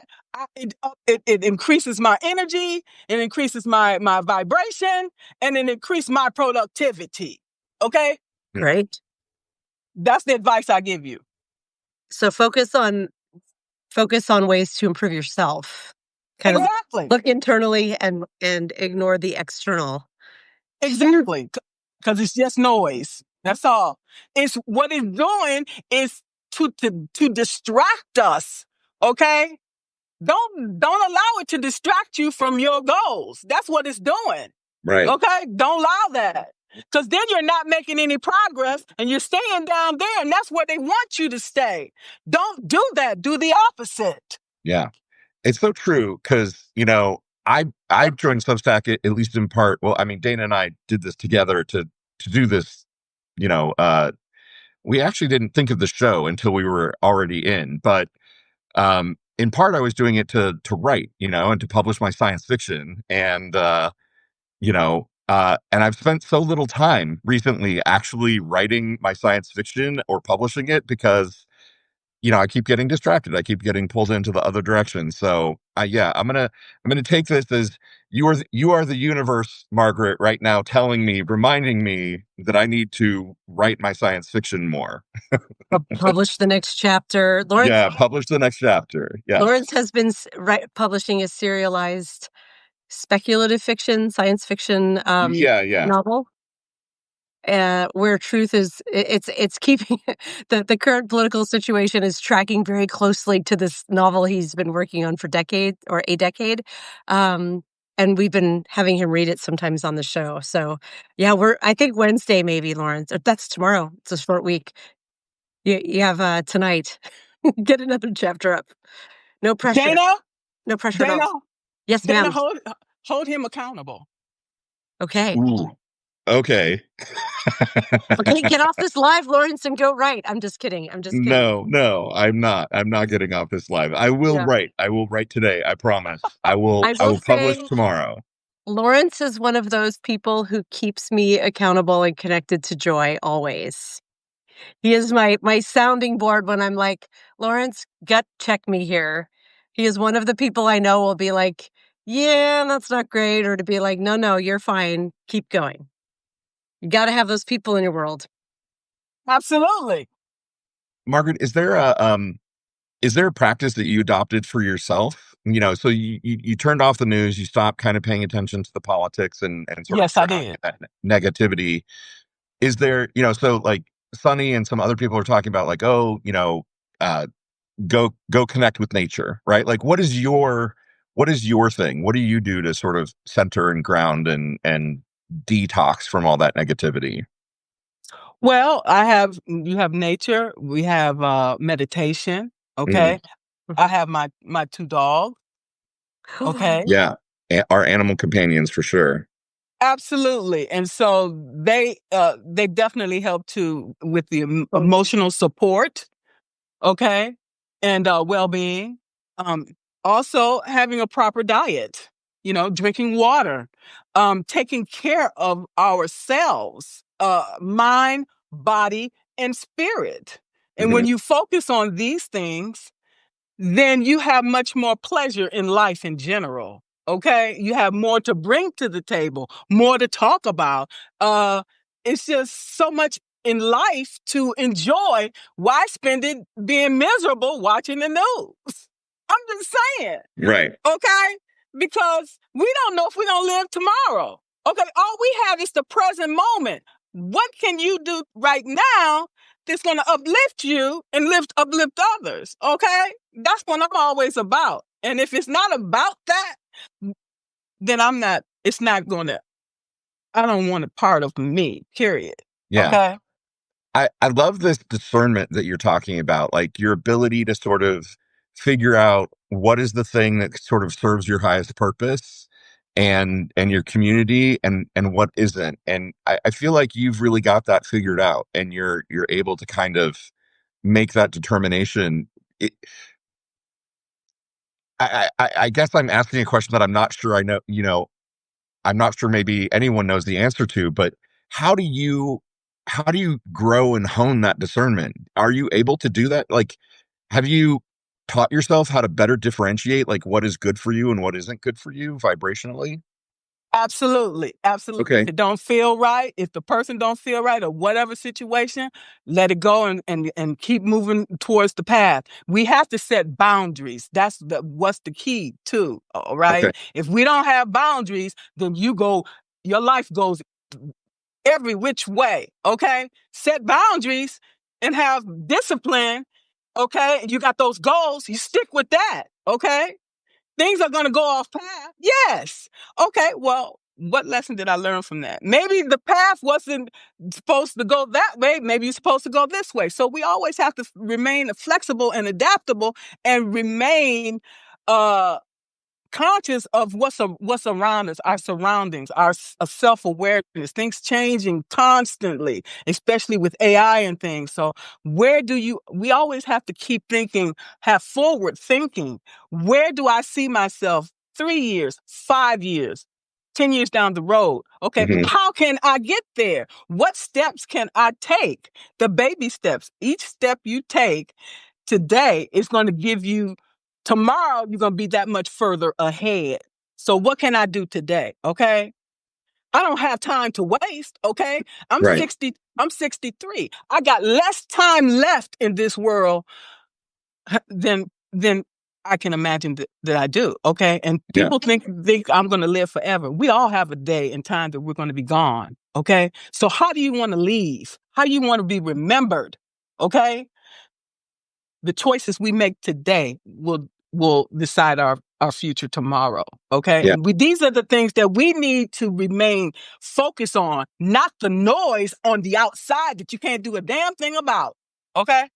it increases my energy, it increases my vibration, and it increases my productivity. Okay, Right. that's the advice I give you. So focus on ways to improve yourself. Kind of Exactly, look internally and ignore the external. exactly, because it's just noise. That's all. It's what it's doing is to distract us. Okay, don't allow it to distract you from your goals. That's what it's doing. Right. Okay, don't allow that. Because then you're not making any progress and you're staying down there, and that's where they want you to stay. Don't do that. Do the opposite. Yeah. It's so true because, I joined Substack at least in part. Well, I mean, Dana and I did this together to do this, you know, we actually didn't think of the show until we were already in, but in part I was doing it to write, and to publish my science fiction. And I've spent so little time recently actually writing my science fiction or publishing it because I keep getting distracted. I keep getting pulled into the other direction. So, yeah, I'm gonna take this as you are the universe, Margaret, right now, reminding me that I need to write my science fiction more. Publish the next chapter. Yeah, publish the next chapter. Yes. Lawrence has been publishing a serialized speculative fiction, science fiction Yeah, yeah. novel. Where truth is, it's keeping the current political situation is tracking very closely to this novel he's been working on for a decade, and we've been having him read it sometimes on the show. So, yeah, I think Wednesday maybe, Lawrence. Or that's tomorrow. It's a short week. You have tonight. Get another chapter up. No pressure. Dana, No pressure at Dana, all. Yes, Dana, ma'am. hold him accountable. Okay. Ooh. Okay. Okay, get off this live, Lawrence, and go write. I'm just kidding. I'm just kidding. No, no, I'm not. I'm not getting off this live. I will Yeah. write. I will write today. I promise. I will I I will will publish say tomorrow. Lawrence is one of those people who keeps me accountable and connected to joy always. He is my sounding board when I'm like, Lawrence, gut check me here. He is one of the people I know will be like, yeah, that's not great, or to be like, no, no, you're fine. Keep going. You got to have those people in your world. Absolutely. Margaret, is there a practice that you adopted for yourself? So you turned off the news, you stopped kind of paying attention to the politics and sort of Yes, I drowning did. in that negativity. Is there, so like Sunny and some other people are talking about like, oh, uh, go connect with nature, right? Like, what is your thing? What do you do to sort of center and ground and detox from all that negativity? Well, you have nature, we have meditation, Mm, okay? I have my two dogs, okay? yeah, our animal companions for sure. Absolutely. And so they definitely help to with the emotional support, okay? And well-being. Um Also having a proper diet, drinking water, taking care of ourselves, mind, body, and spirit. And when Hmm. you focus on these things, then you have much more pleasure in life in general. Okay. You have more to bring to the table, more to talk about. It's just so much in life to enjoy. Why spend it being miserable watching the news? I'm just saying. Right. Okay. Because we don't know if we're going to live tomorrow. Okay. All we have is the present moment. What can you do right now that's going to uplift you and uplift others? Okay. That's what I'm always about. And if it's not about that, then it's not going to, I don't want a part of me, period. Yeah. Okay. I love this discernment that you're talking about, like your ability to sort of figure out what is the thing that sort of serves your highest purpose and your community and what isn't. And I feel like you've really got that figured out and you're able to kind of make that determination. It, I guess I'm asking a question that I'm not sure I know, I'm not sure maybe anyone knows the answer to, but how do you how do you grow and hone that discernment? Are you able to do that? Like, have you? taught yourself how to better differentiate like what is good for you and what isn't good for you vibrationally? Absolutely. Absolutely. If Okay. it don't feel right, if the person don't feel right or whatever situation, let it go and keep moving towards the path. We have to set boundaries. That's what's the key too. All right. Okay. If we don't have boundaries, then your life goes every which way. Okay. Set boundaries and have discipline. Okay. And you got those goals, you stick with that. Okay. Things are going to go off path. Yes. Okay. Well, what lesson did I learn from that? Maybe the path wasn't supposed to go that way. Maybe you're supposed to go this way. So we always have to remain flexible and adaptable and remain conscious of what's around us, our surroundings, our self-awareness, things changing constantly, especially with AI and things. So we always have to keep thinking, have forward thinking. Where do I see myself 3 years, 5 years, 10 years down the road? Okay. Hmm. How can I get there? What steps can I take? The baby steps. Each step you take today is going to give you tomorrow, you're going to be that much further ahead. So what can I do today? Okay. I don't have time to waste. Okay. I'm Right. 60. I'm 63. I got less time left in this world than I can imagine that I do. Okay. And Yeah. people think I'm going to live forever. We all have a day and time that we're going to be gone. Okay. So how do you want to leave? How do you want to be remembered? Okay. The choices we make today will decide our future tomorrow. Okay. Yeah. And these are the things that we need to remain focused on, not the noise on the outside that you can't do a damn thing about. Okay.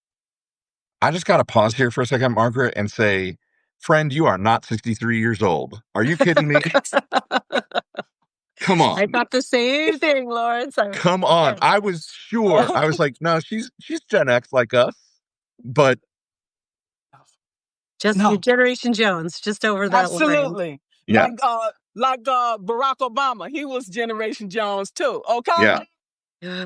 I just got to pause here for a second, Margaret, and say, friend, you are not 63 years old. Are you kidding me? Come I on. thought the same thing, Lawrence. Come on. I was sure. I was like, no, she's Gen X like us. But Just your No, Generation Jones, just over that line. absolutely. yeah, Like Barack Obama, he was Generation Jones too. Okay. yeah.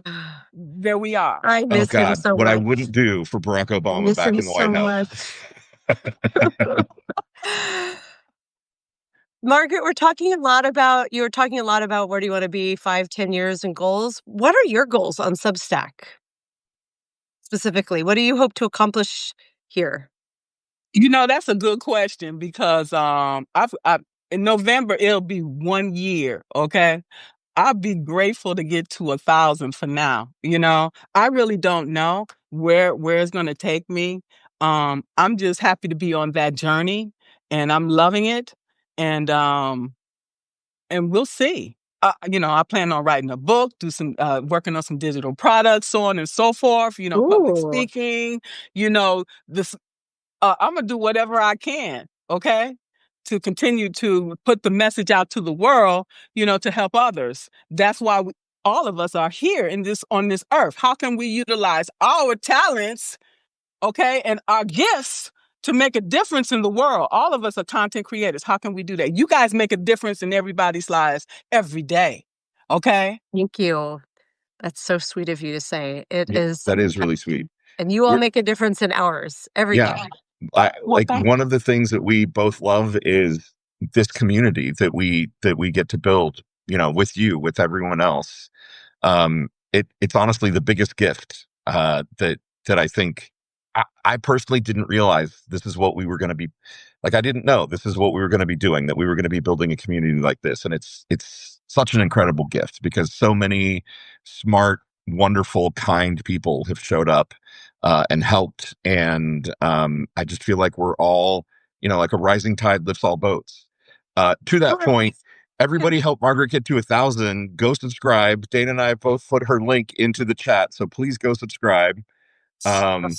There we are. I Oh miss him God, so what I much. wouldn't do for Barack I Obama miss back him in the White so House. much. Margaret, you were talking a lot about where do you want to be 5, 10 years and goals. What are your goals on Substack specifically? What do you hope to accomplish here? That's a good question because I've in November it'll be 1 year. Okay. I'll be grateful to get to 1,000 for now. I really don't know where it's going to take me. I'm just happy to be on that journey and I'm loving it. And we'll see. I plan on writing a book, working on some digital products, so on and so forth. Public Ooh, speaking. This I'm gonna do whatever I can, okay, to continue to put the message out to the world, to help others. That's why all of us are here on this earth. How can we utilize our talents, okay, and our gifts to make a difference in the world? All of us are content creators. How can we do that? You guys make a difference in everybody's lives every day, okay? thank you. That's so sweet of you to say. It Yeah, is, that is really sweet. and you all We're, make a difference in ours every yeah, day. Well, like thank one of the things that we both love is this community that we get to build, with you, with everyone else. It's honestly the biggest gift that I think I personally didn't realize this is what we were going to be like. I didn't know this is what we were going to be doing, that we were going to be building a community like this. And it's such an incredible gift because so many smart, wonderful, kind people have showed up and helped. And I just feel like we're all, like a rising tide lifts all boats. To that point, everybody help Margaret get to 1,000. Go subscribe. Dana and I both put her link into the chat, so please go subscribe. Um,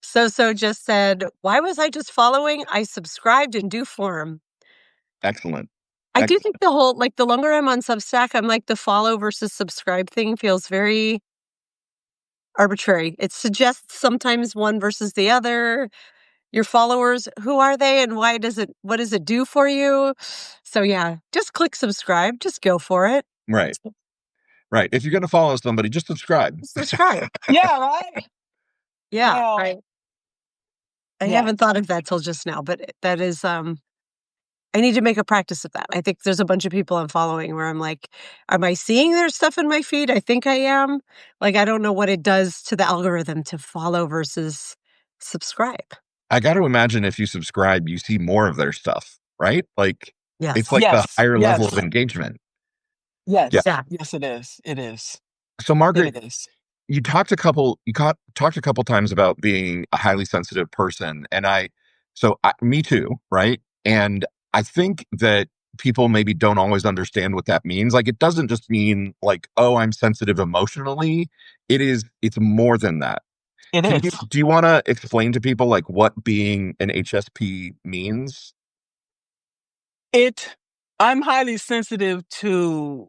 So just said, why was I just following? I subscribed in due form. excellent. I do Excellent. think like the longer I'm on Substack, I'm like the follow versus subscribe thing feels very arbitrary. It suggests sometimes one versus the other. Your followers, who are they and what does it do for you? So yeah, just click subscribe. Just go for it. Right. Right. If you're going to follow somebody, just subscribe. Subscribe. Yeah, right. Yeah. Well, I I Yes. haven't thought of that till just now, but that is, I need to make a practice of that. I think there's a bunch of people I'm following where I'm like, am I seeing their stuff in my feed? I think I am. Like, I don't know what it does to the algorithm to follow versus subscribe. I got to imagine if you subscribe, you see more of their stuff, right? Like it's Yes. like the Yes. higher level of Yes. engagement. Yeah. Yes. Yeah. Yes, it is. It is. So Margaret, It is. talked a couple times about being a highly sensitive person, and me too, right? And I think that people maybe don't always understand what that means. Like it doesn't just mean like, oh, I'm sensitive emotionally. It's more than that. It Can you is. do you want to explain to people like what being an HSP means? It I'm highly sensitive to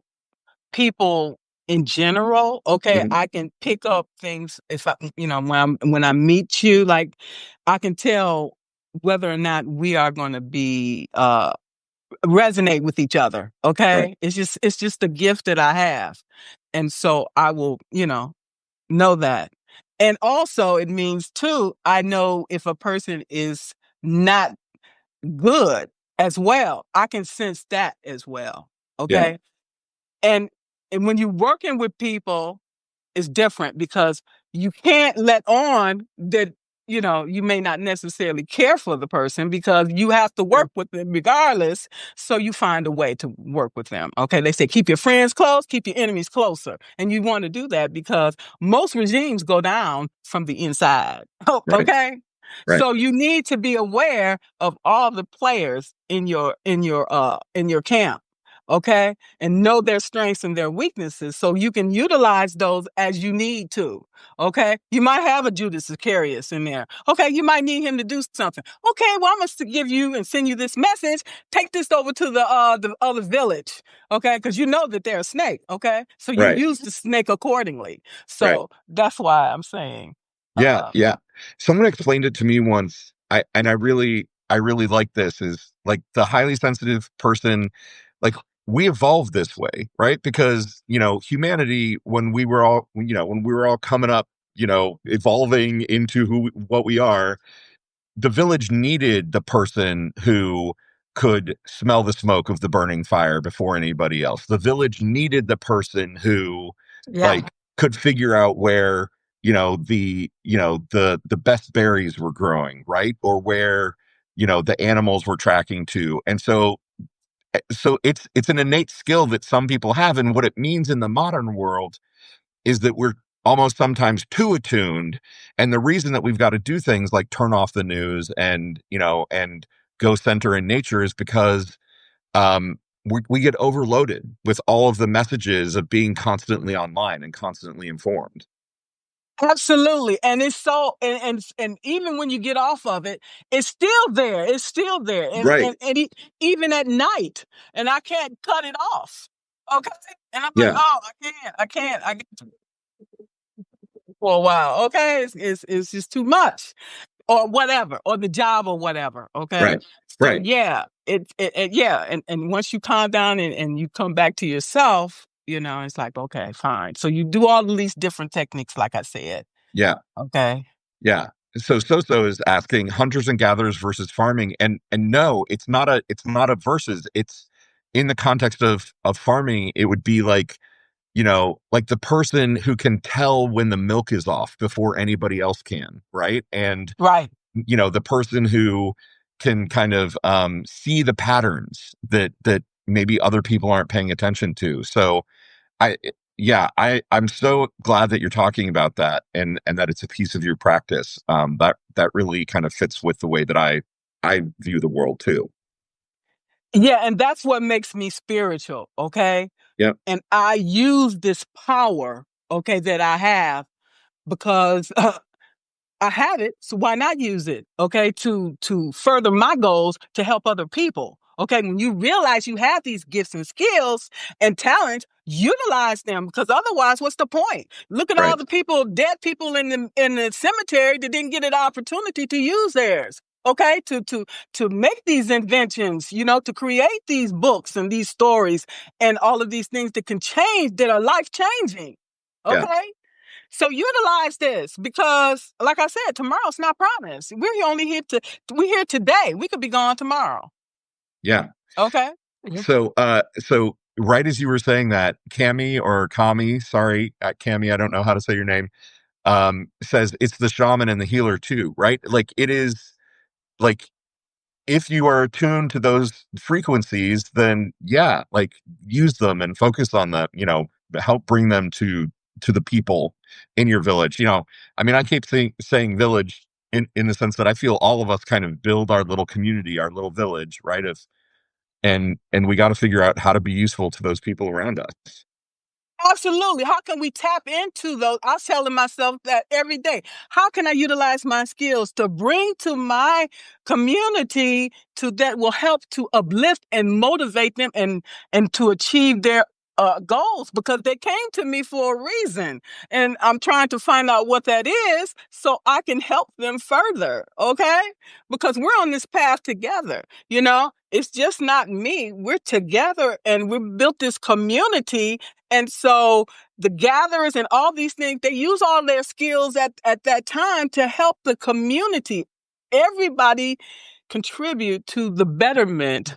people in general. Okay, Mhm. I can pick up things if I, when I meet you, like I can tell whether or not we are going to be resonate with each other. Right. Okay, it's just a gift that I have, and so I will, know that. And also, it means too, I know if a person is not good as well. I can sense that as well. Yeah. Okay. And and when you're working with people, it's different because you can't let on that you may not necessarily care for the person because you have to True. work with them regardless, so you find a way to work with them. Okay, they say keep your friends close, keep your enemies closer, and you want to do that because most regimes go down from the inside. Oh, Right. okay. Right. So you need to be aware of all the players in your camp, okay, and know their strengths and their weaknesses so you can utilize those as you need to. Okay, you might have a Judas Iscariot in there. Okay, you might need him to do something. Okay, well, I'm gonna give you and send you this message. Take this over to the other village. Okay, because you know that they're a snake. Okay, so you Right. use the snake accordingly. Right. So that's why I'm saying, Yeah. uh, Yeah. Someone explained it to me once. I really like this is like the highly sensitive person, like we evolved this way, right? Because, humanity, when we were all coming up, evolving into what we are, the village needed the person who could smell the smoke of the burning fire before anybody else. The village needed the person who Yeah. like could figure out where, the best berries were growing, right? Or where, the animals were tracking to. And so it's an innate skill that some people have. And what it means in the modern world is that we're almost sometimes too attuned. And the reason that we've got to do things like turn off the news and go center in nature is because we get overloaded with all of the messages of being constantly online and constantly informed. absolutely, and it's so, and even when you get off of it, it's still there. It's still there, and Right. even at night, and I can't cut it off. Okay, and I'm like, Yeah. oh, I can't, I get to for a while. Okay, it's just too much, or whatever, or the job, or whatever. Okay, Right. so Right. yeah, yeah, and once you calm down and you come back to yourself, it's like okay, fine. So you do all of these different techniques, like I said. Yeah. Okay. Yeah. So is asking hunters and gatherers versus farming, and no, it's not a versus. It's in the context of farming. It would be like the person who can tell when the milk is off before anybody else can, right? And Right. the person who can kind of see the patterns that maybe other people aren't paying attention to. So I yeah, I'm so glad that you're talking about that and that it's a piece of your practice. That really kind of fits with the way that I view the world too. Yeah, and that's what makes me spiritual, okay? Yep. And I use this power, okay, that I have because I have it, so why not use it? Okay, to further my goals to help other people. Okay, when you realize you have these gifts and skills and talents, utilize them because otherwise, what's the point? Look at all Right. the people, dead people in the cemetery that didn't get an opportunity to use theirs. Okay, to make these inventions, to create these books and these stories and all of these things that can change that are life changing. Yeah. Okay, So utilize this because, like I said, tomorrow's not promised. We're here today. We could be gone tomorrow. Yeah. Okay. So right as you were saying that, Cami or Kami, sorry, Cami, I don't know how to say your name, says it's the shaman and the healer too, right? Like it is like if you are attuned to those frequencies, then yeah, like use them and focus on them, help bring them to the people in your village. I mean, I keep saying village in the sense that I feel all of us kind of build our little community, our little village, right? And we got to figure out how to be useful to those people around us. Absolutely. How can we tap into those? I'm telling myself that every day. How can I utilize my skills to bring to my community that will help to uplift and motivate them and to achieve their goals, because they came to me for a reason, and I'm trying to find out what that is so I can help them further. Okay, because we're on this path together. It's just not me. We're together, and we built this community. And so the gatherers and all these things, they use all their skills at that time to help the community. Everybody contribute to the betterment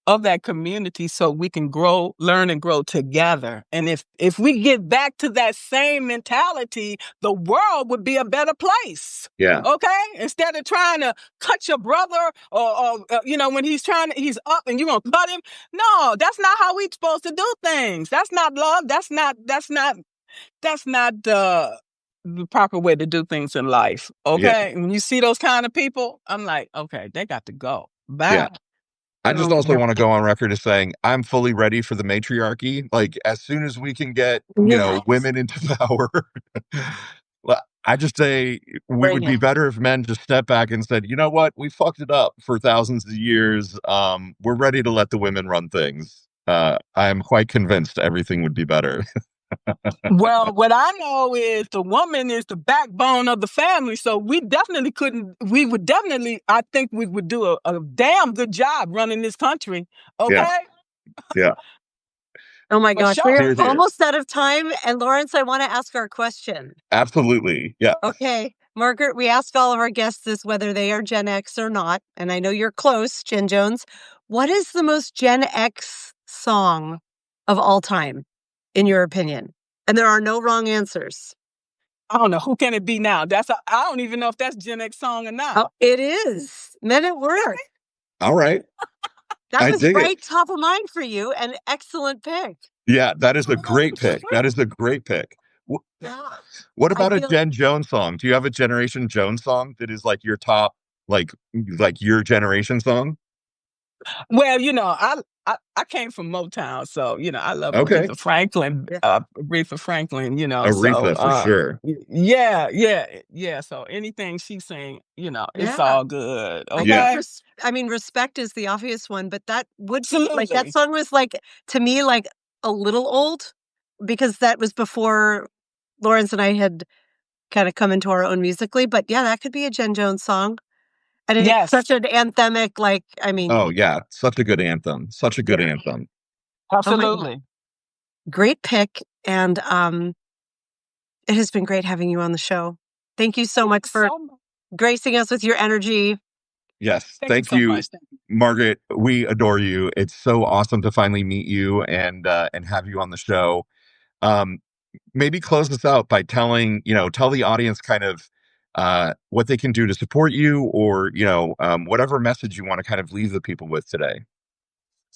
of that community so we can grow, learn and grow together. And if we get back to that same mentality, the world would be a better place. Yeah. Okay? Instead of trying to cut your brother or when he's up and you're going to cut him. No, that's not how we're supposed to do things. That's not love. That's not the proper way to do things in life. Okay? Yeah. When you see those kind of people, I'm like, okay, they got to go. Bye. Yeah. I just also want to go on record as saying I'm fully ready for the matriarchy. Like as soon as we can get, women into power, I just say we would be better if men just step back and said, you know what, we fucked it up for thousands of years. We're ready to let the women run things. I am quite convinced everything would be better. Well, what I know is the woman is the backbone of the family. So I think we would do a damn good job running this country. Okay? Yeah. Oh my gosh, sure. we're almost out of time. And Lawrence, I want to ask our question. Absolutely. Yeah. Okay. Margaret, we ask all of our guests this, whether they are Gen X or not. And I know you're close, Jen Jones. What is the most Gen X song of all time, in your opinion? And there are no wrong answers. I don't know. Who can it be now? I don't even know if that's Gen X song or not. Oh, it is. Men at Work. All right. That was right top of mind for you. An excellent pick. Yeah, that is a great pick. That is a great pick. What about a Jen Jones song? Do you have a Generation Jones song that is like your top, like your generation song? Well, I came from Motown, so I love Aretha Franklin. Aretha Franklin, Aretha for sure. Yeah. So anything she sang, it's all good. Okay. I mean, Respect is the obvious one, but that would be that song was to me a little old because that was before Lawrence and I had kind of come into our own musically. But yeah, that could be a Jen Jones song. And it's such an anthemic, oh yeah, such a good anthem. Such a good anthem. Absolutely. Great pick. And it has been great having you on the show. Thank you so much for gracing us with your energy. Yes. Thank you, Margaret. We adore you. It's so awesome to finally meet you and have you on the show. Maybe close this out by tell the audience kind of what they can do to support you or, whatever message you want to kind of leave the people with today.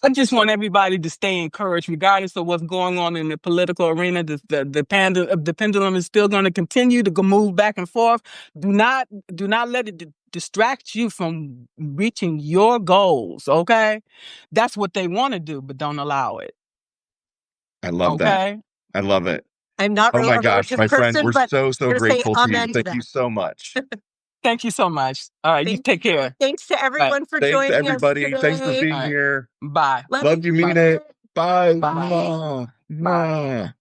I just want everybody to stay encouraged, regardless of what's going on in the political arena. The pendulum is still going to continue to move back and forth. Do not let it distract you from reaching your goals. Okay, that's what they want to do, but don't allow it. I love that. I love it. I'm not. Oh my gosh, my friend, we're so grateful to you. Thank you so much. Thank you so much. All right, you take care. Thanks to everyone for joining us. Thanks, everybody. Thanks for being here. Bye. Love you, mean it. Bye. Bye.